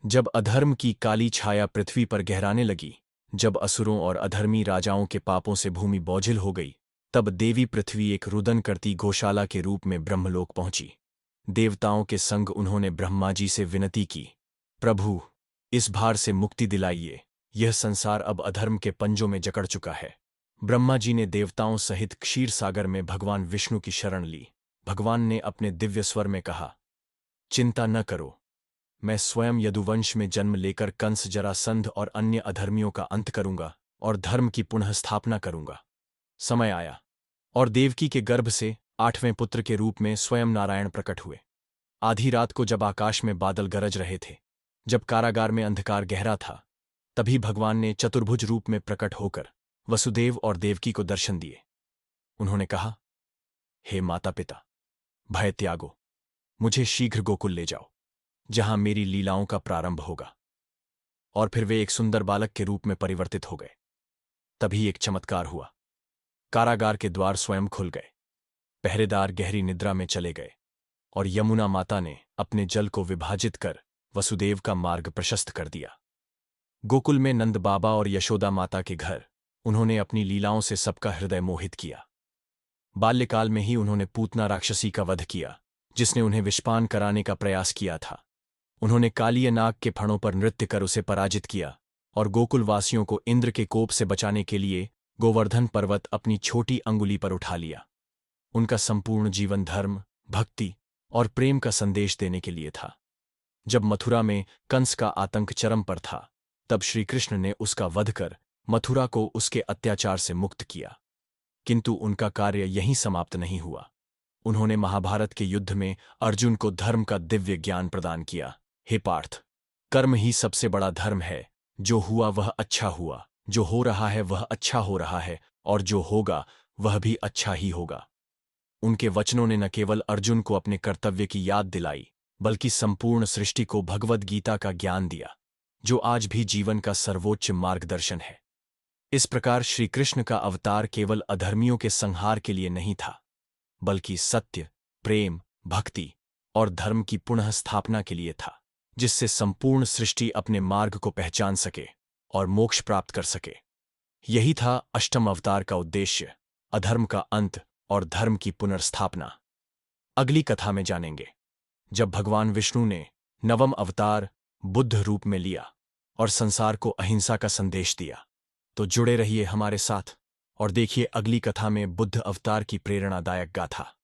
जब अधर्म की काली छाया पृथ्वी पर गहराने लगी, जब असुरों और अधर्मी राजाओं के पापों से भूमि बोझिल हो गई, तब देवी पृथ्वी एक रुदन करती गौशाला के रूप में ब्रह्मलोक पहुंची। देवताओं के संग उन्होंने ब्रह्मा जी से विनती की, प्रभु, इस भार से मुक्ति दिलाइए, यह संसार अब अधर्म के पंजों में जकड़ चुका है। ब्रह्मा जी ने देवताओं सहित क्षीर सागर में भगवान विष्णु की शरण ली। भगवान ने अपने दिव्य स्वर में कहा, चिंता न करो, मैं स्वयं यदुवंश में जन्म लेकर कंस, जरासंध और अन्य अधर्मियों का अंत करूंगा और धर्म की पुनः स्थापना करूंगा। समय आया और देवकी के गर्भ से 8वें पुत्र के रूप में स्वयं नारायण प्रकट हुए। आधी रात को जब आकाश में बादल गरज रहे थे, जब कारागार में अंधकार गहरा था, तभी भगवान ने चतुर्भुज रूप में प्रकट होकर वसुदेव और देवकी को दर्शन दिए। उन्होंने कहा, हे माता पिता, भय त्यागो, मुझे शीघ्र गोकुल ले जाओ, जहां मेरी लीलाओं का प्रारंभ होगा। और फिर वे एक सुंदर बालक के रूप में परिवर्तित हो गए। तभी एक चमत्कार हुआ। कारागार के द्वार स्वयं खुल गए, पहरेदार गहरी निद्रा में चले गए और यमुना माता ने अपने जल को विभाजित कर वसुदेव का मार्ग प्रशस्त कर दिया। गोकुल में नंद बाबा और यशोदा माता के घर उन्होंने अपनी लीलाओं से सबका हृदय मोहित किया। बाल्यकाल में ही उन्होंने पूतना राक्षसी का वध किया, जिसने उन्हें विषपान कराने का प्रयास किया था। उन्होंने कालिय नाग के फणों पर नृत्य कर उसे पराजित किया और गोकुलवासियों को इंद्र के कोप से बचाने के लिए गोवर्धन पर्वत अपनी छोटी अंगुली पर उठा लिया। उनका संपूर्ण जीवन धर्म, भक्ति और प्रेम का संदेश देने के लिए था। जब मथुरा में कंस का आतंक चरम पर था, तब श्री कृष्ण ने उसका वध कर मथुरा को उसके अत्याचार से मुक्त किया। किंतु उनका कार्य यहीं समाप्त नहीं हुआ। उन्होंने महाभारत के युद्ध में अर्जुन को धर्म का दिव्य ज्ञान प्रदान किया। हे पार्थ, कर्म ही सबसे बड़ा धर्म है। जो हुआ वह अच्छा हुआ, जो हो रहा है वह अच्छा हो रहा है, और जो होगा वह भी अच्छा ही होगा। उनके वचनों ने न केवल अर्जुन को अपने कर्तव्य की याद दिलाई, बल्कि संपूर्ण सृष्टि को भगवद गीता का ज्ञान दिया, जो आज भी जीवन का सर्वोच्च मार्गदर्शन है। इस प्रकार श्री कृष्ण का अवतार केवल अधर्मियों के संहार के लिए नहीं था, बल्कि सत्य, प्रेम, भक्ति और धर्म की पुनः स्थापना के लिए था, जिससे संपूर्ण सृष्टि अपने मार्ग को पहचान सके और मोक्ष प्राप्त कर सके। यही था अष्टम अवतार का उद्देश्य, अधर्म का अंत और धर्म की पुनर्स्थापना। अगली कथा में जानेंगे, जब भगवान विष्णु ने नवम अवतार बुद्ध रूप में लिया और संसार को अहिंसा का संदेश दिया। तो जुड़े रहिए हमारे साथ और देखिए अगली कथा में बुद्ध अवतार की प्रेरणादायक गाथा।